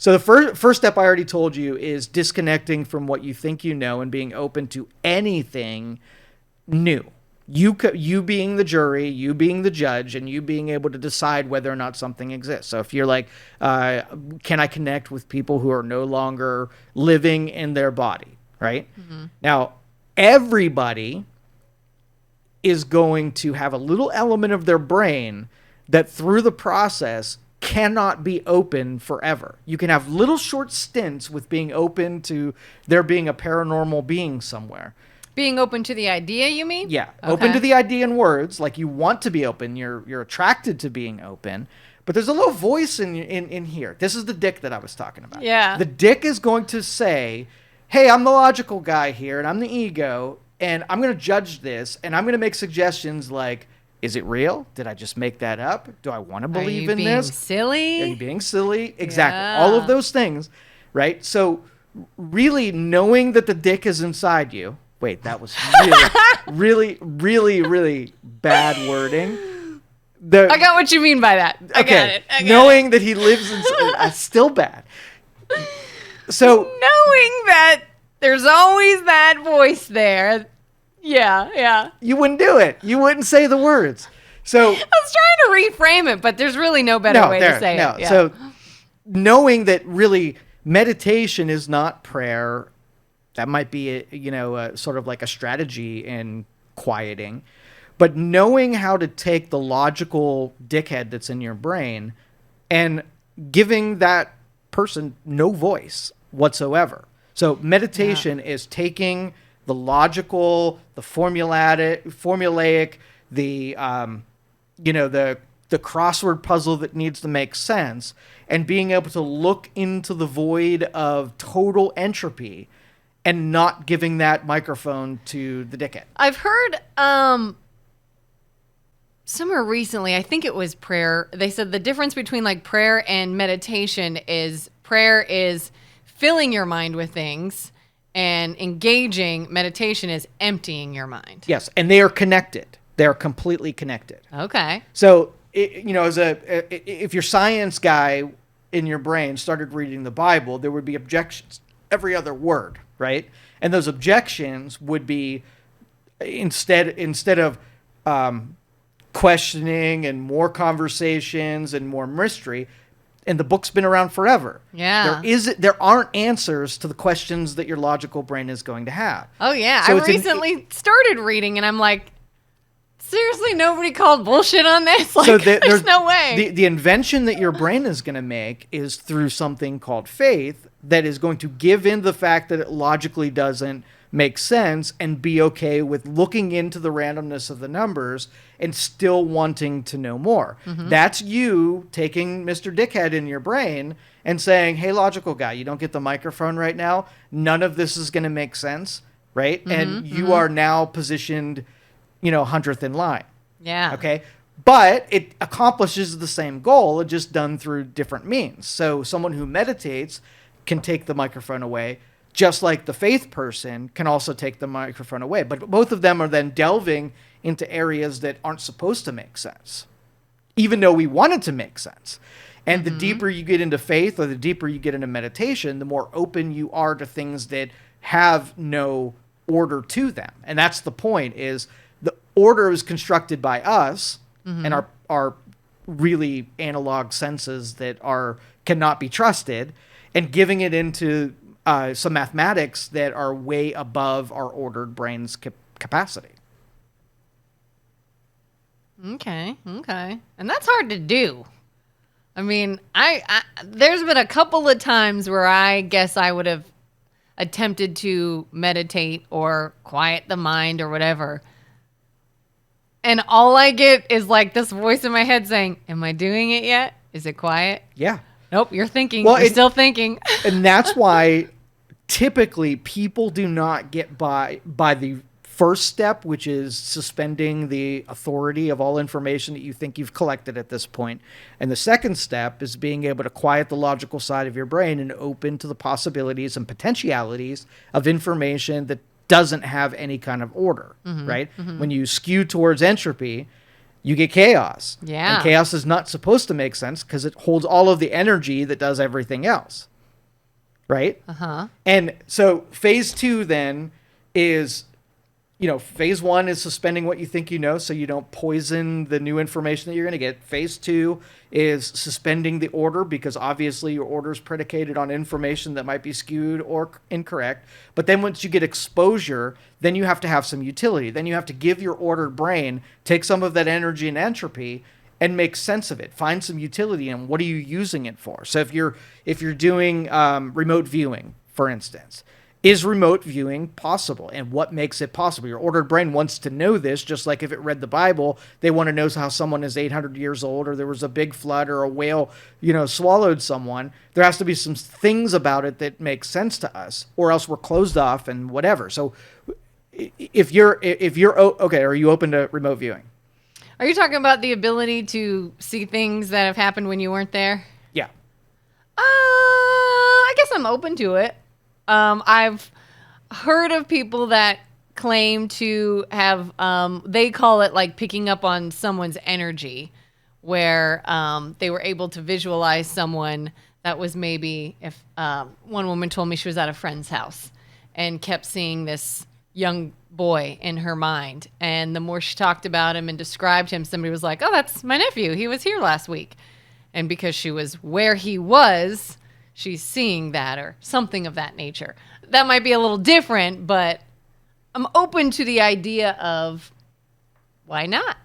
So the first step I already told you is disconnecting from what you think you know and being open to anything new. You being the jury, you being the judge, and you being able to decide whether or not something exists. So if you're like, can I connect with people who are no longer living in their body, right? Mm-hmm. Now, everybody is going to have a little element of their brain that through the process cannot be open forever. You can have little short stints with being open to there being a paranormal being somewhere. Being open to the idea, you mean? Yeah. Okay. Open to the idea in words, like you want to be open, you're attracted to being open, but there's a little voice in here. This is the dick that I was talking about. Yeah. The dick is going to say, hey, I'm the logical guy here, and I'm the ego, and I'm going to judge this, and I'm going to make suggestions like, is it real? Did I just make that up? Do I want to believe in this? Are you being silly? Are you being silly? Exactly. Yeah. All of those things, right? So really knowing that the dick is inside you. Wait, that was really bad wording. I got what you mean by that. I got it. Knowing that he lives inside, still bad. So knowing that there's always that voice there. Yeah. You wouldn't do it. You wouldn't say the words. So I was trying to reframe it, but there's really no better way to say it. Yeah. So knowing that really meditation is not prayer. That might be, sort of like a strategy in quieting. But knowing how to take the logical dickhead that's in your brain and giving that person no voice whatsoever. So meditation is taking the logical, the formulaic, the crossword puzzle that needs to make sense and being able to look into the void of total entropy and not giving that microphone to the dickhead. I've heard somewhere recently, I think it was prayer. They said the difference between like prayer and meditation is prayer is filling your mind with things and engaging. Meditation is emptying your mind. Yes, and they are connected. They are completely connected. Okay. So, if your science guy in your brain started reading the Bible, there would be objections every other word, right? And those objections would be instead of questioning and more conversations and more mystery. And the book's been around forever. Yeah. There aren't answers to the questions that your logical brain is going to have. Oh yeah. So I recently started reading and I'm like, seriously, nobody called bullshit on this? Like, so there's no way. The invention that your brain is going to make is through something called faith that is going to give in the fact that it logically doesn't make sense and be okay with looking into the randomness of the numbers and still wanting to know more. Mm-hmm. That's you taking Mr. Dickhead in your brain and saying, hey, logical guy, you don't get the microphone right now. None of this is going to make sense, right? Mm-hmm, and you are now positioned 100th in line. Yeah. Okay. But it accomplishes the same goal, it's just done through different means. So someone who meditates can take the microphone away, just like the faith person can also take the microphone away. But both of them are then delving into areas that aren't supposed to make sense, even though we want it to make sense. And the deeper you get into faith or the deeper you get into meditation, the more open you are to things that have no order to them. And that's the point, is the order is constructed by us and our really analog senses that cannot be trusted, and giving it into some mathematics that are way above our ordered brain's capacity. Okay. And that's hard to do. I mean, I there's been a couple of times where I guess I would have attempted to meditate or quiet the mind or whatever. And all I get is like this voice in my head saying, am I doing it yet? Is it quiet? Yeah. Nope, you're thinking. Well, you're still thinking. And that's why typically people do not get by the first step, which is suspending the authority of all information that you think you've collected at this point. And the second step is being able to quiet the logical side of your brain and open to the possibilities and potentialities of information that doesn't have any kind of order, right? Mm-hmm. When you skew towards entropy, you get chaos. Yeah. And chaos is not supposed to make sense because it holds all of the energy that does everything else. right? Uh-huh. And so phase 2 then is, phase 1 is suspending what you think you know so you don't poison the new information that you're going to get. Phase 2 is suspending the order because obviously your order is predicated on information that might be skewed or incorrect. But then once you get exposure, then you have to have some utility. Then you have to give your ordered brain, take some of that energy and entropy and make sense of it. Find some utility in what are you using it for. So if you're doing remote viewing, for instance, is remote viewing possible? And what makes it possible? Your ordered brain wants to know this, just like if it read the Bible, they want to know how someone is 800 years old or there was a big flood or a whale, swallowed someone. There has to be some things about it that make sense to us or else we're closed off and whatever. So if you're okay, are you open to remote viewing? Are you talking about the ability to see things that have happened when you weren't there? Yeah. I guess I'm open to it. I've heard of people that claim to have, they call it like picking up on someone's energy, where they were able to visualize someone that was maybe, if one woman told me she was at a friend's house and kept seeing this young boy in her mind. And the more she talked about him and described him, somebody was like, oh, that's my nephew. He was here last week. And because she was where he was, she's seeing that or something of that nature. That might be a little different, but I'm open to the idea of why not?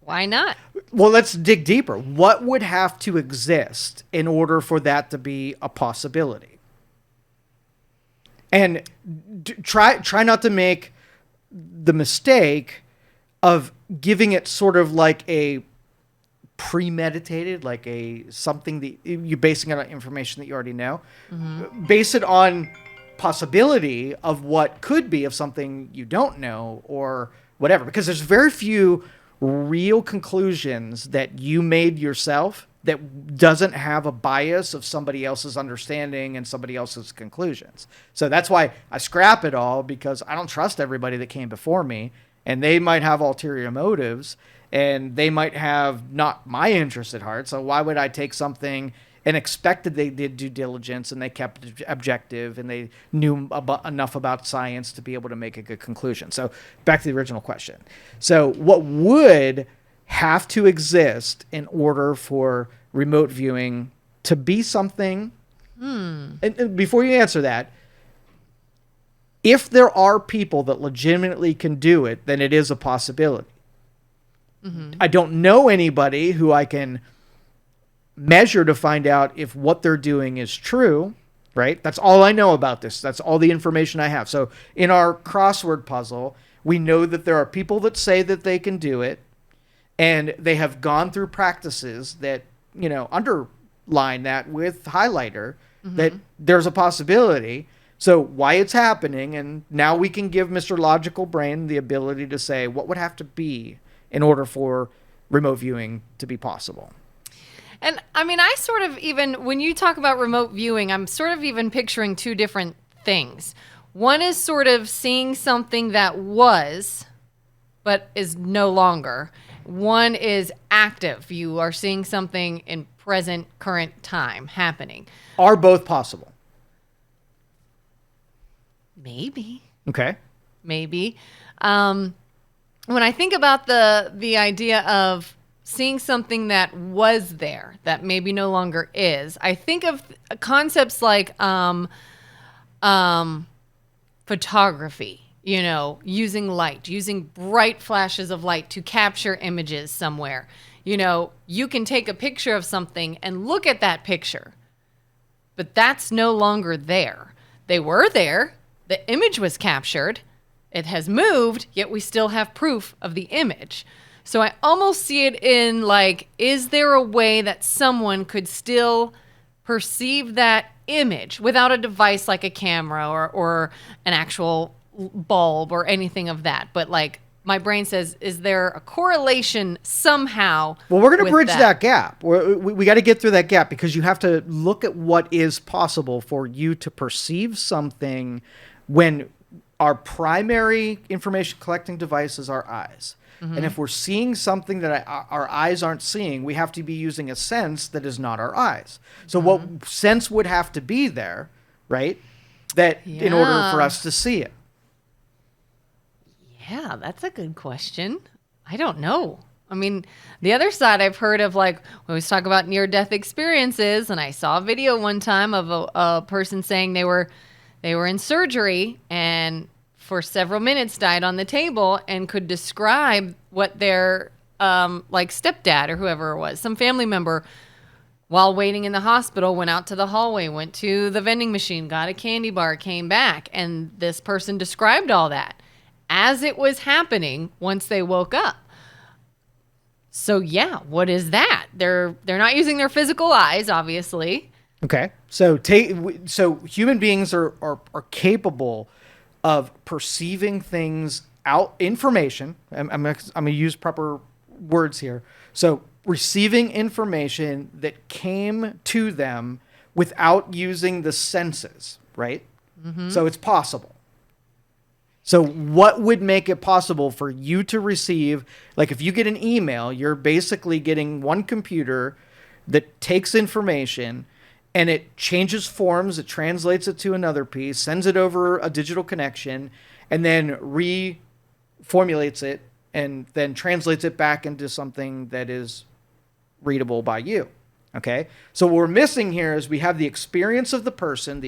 Why not? Well, let's dig deeper. What would have to exist in order for that to be a possibility? And try not to make the mistake of giving it sort of like a premeditated, like a something that you're basing it on information that you already know. Mm-hmm. Base it on possibility of what could be of something you don't know or whatever, because there's very few real conclusions that you made yourself that doesn't have a bias of somebody else's understanding and somebody else's conclusions. So that's why I scrap it all, because I don't trust everybody that came before me, and they might have ulterior motives and they might have not my interest at heart. So why would I take something and expected they did due diligence and they kept objective and they knew enough about science to be able to make a good conclusion? So back to the original question. So what would have to exist in order for remote viewing to be something? And before you answer that, if there are people that legitimately can do it, then it is a possibility. Mm-hmm. I don't know anybody who I can measure to find out if what they're doing is true, right? That's all I know about this. That's all the information I have. So in our crossword puzzle, we know that there are people that say that they can do it, and they have gone through practices that, underline that with highlighter, mm-hmm. that there's a possibility. So why it's happening, and now we can give Mr. Logical Brain the ability to say what would have to be in order for remote viewing to be possible. And I mean, I sort of even, when you talk about remote viewing, I'm sort of even picturing two different things. One is sort of seeing something that was, but is no longer. One is active. You are seeing something in present, current time happening. Are both possible? Maybe. Okay. Maybe. When I think about the idea of seeing something that was there that maybe no longer is, I think of concepts like photography, using light, using bright flashes of light to capture images somewhere. You can take a picture of something and look at that picture, but that's no longer there. They were there. The image was captured. It has moved, yet we still have proof of the image. So I almost see it in like, is there a way that someone could still perceive that image without a device like a camera or an actual bulb or anything of that? But like, my brain says, is there a correlation somehow? Well, we're going to bridge that gap. We got to get through that gap, because you have to look at what is possible for you to perceive something when our primary information collecting device is our eyes. Mm-hmm. And if we're seeing something that our eyes aren't seeing, we have to be using a sense that is not our eyes. So what sense would have to be there right? That in order for Yeah. us to see it. Yeah, that's a good question. I don't know. I mean, the other side I've heard of, like, we always talk about near-death experiences, and I saw a video one time of a person saying they were in surgery and for several minutes died on the table and could describe what their like stepdad or whoever it was, some family member, while waiting in the hospital, went out to the hallway, went to the vending machine, got a candy bar, came back, and this person described all that as it was happening once they woke up. So yeah, what is that? They're not using their physical eyes, obviously. Okay. So so human beings are capable of perceiving things information. I'm going to use proper words here. So receiving information that came to them without using the senses, right? So it's possible. So what would make it possible for you to receive, like if you get an email, you're basically getting one computer that takes information and it changes forms, it translates it to another piece, sends it over a digital connection, and then reformulates it and then translates it back into something that is readable by you. Okay? So what we're missing here is we have the experience of the person,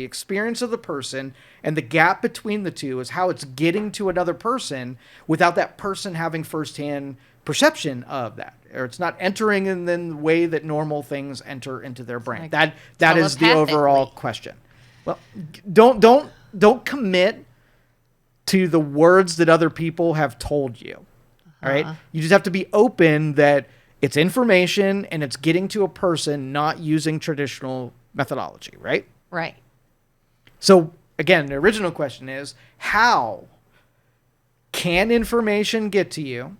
and the gap between the two is how it's getting to another person without that person having firsthand perception of that. Or it's not entering in the way that normal things enter into their brain. Like that is the overall telepathically. question. Well, don't commit to the words that other people have told you. All right? You just have to be open that it's information and it's getting to a person not using traditional methodology, right? Right. So again, the original question is, how can information get to you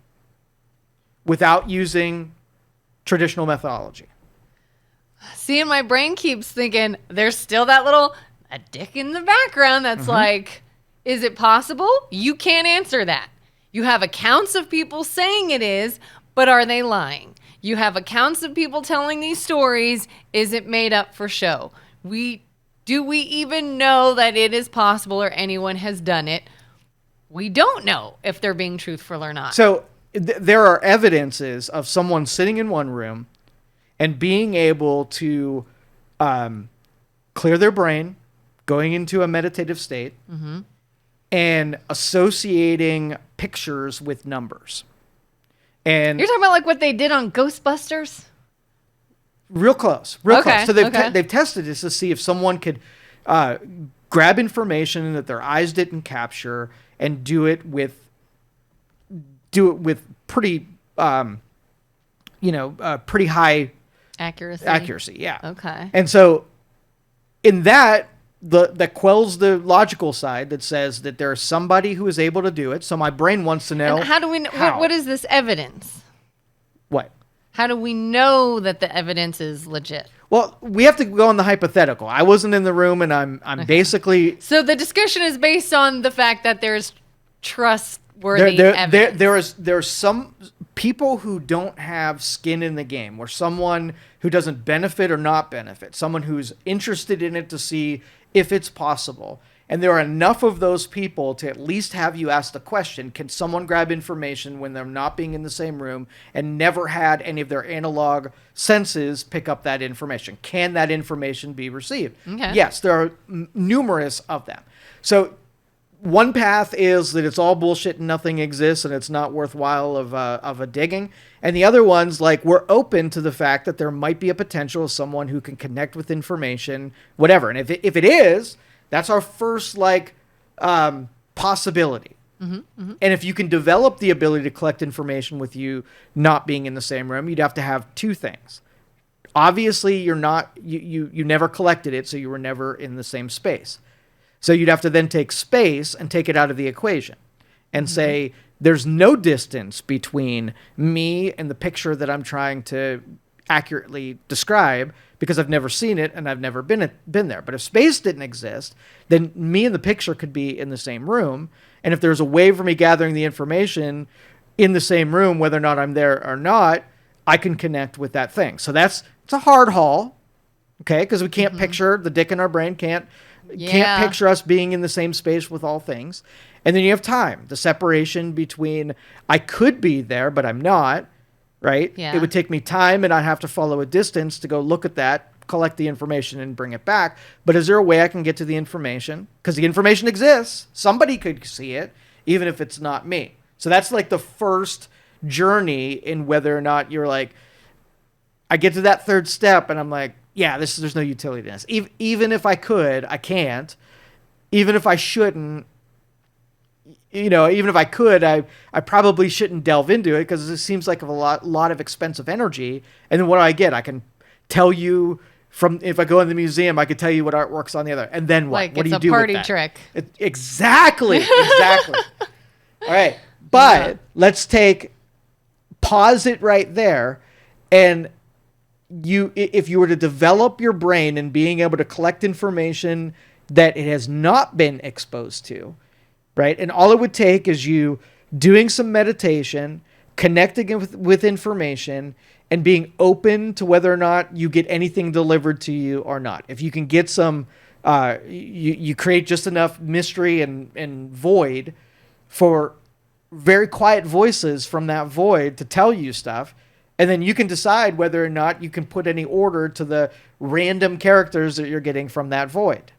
without using traditional methodology? See, and my brain keeps thinking there's still that little a dick in the background that's like, is it possible? You can't answer that. You have accounts of people saying it is, but are they lying? You have accounts of people telling these stories. Is it made up for show? Do we even know that it is possible or anyone has done it? We don't know if they're being truthful or not. So there are evidences of someone sitting in one room and being able to clear their brain, going into a meditative state, and associating pictures with numbers. And You're talking about like what they did on Ghostbusters? real close. Okay, So they've okay. they've tested this to see if someone could grab information that their eyes didn't capture and do it with pretty pretty high Accuracy. Yeah. Okay. And so in that that quells the logical side that says that there's somebody who is able to do it. So my brain wants to know And how do we know? how. What is this evidence? What? How do we know that the evidence is legit? Well, we have to go on the hypothetical. I wasn't in the room, and I'm basically So the discussion is based on the fact that there's trustworthy evidence. there's some people who don't have skin in the game, or someone who doesn't benefit or not benefit, someone who's interested in it to see if it's possible. And there are enough of those people to at least have you ask the question, can someone grab information when they're not being in the same room and never had any of their analog senses pick up that information? Can that information be received? Okay. Yes, there are numerous of them. So one path is that it's all bullshit and nothing exists and it's not worthwhile of a digging. And the other one's like, we're open to the fact that there might be a potential of someone who can connect with information, whatever. And if it is, that's our first possibility. And if you can develop the ability to collect information with you not being in the same room, you'd have to have two things. Obviously, you never collected it, so you were never in the same space. So you'd have to then take space and take it out of the equation and say, there's no distance between me and the picture that I'm trying to accurately describe because I've never seen it and I've never been there. But if space didn't exist, then me and the picture could be in the same room. And if there's a way for me gathering the information in the same room, whether or not I'm there or not, I can connect with that thing. So it's a hard haul, okay? Because we can't picture, the dick in our brain can't Yeah. Can't picture us being in the same space with all things. And then you have time, the separation between I could be there, but I'm not, right? Yeah. It would take me time and I'd have to follow a distance to go look at that, collect the information and bring it back. But is there a way I can get to the information? Because the information exists. Somebody could see it, even if it's not me. So that's like the first journey in whether or not you're like, I get to that third step and I'm like, yeah, there's no utility in this. Even if I could, I can't. Even if I shouldn't, even if I could, I probably shouldn't delve into it because it seems like a lot of expensive energy. And then what do I get? I can tell you if I go in the museum, I could tell you what artwork's on the other. And then what? Like What do it's you a do party with that? trick. Exactly. All right. But let's pause it right there. And if you were to develop your brain and being able to collect information that it has not been exposed to, right? And all it would take is you doing some meditation, connecting with information, and being open to whether or not you get anything delivered to you or not. If you can get some, you create just enough mystery and void for very quiet voices from that void to tell you stuff. And then you can decide whether or not you can put any order to the random characters that you're getting from that void.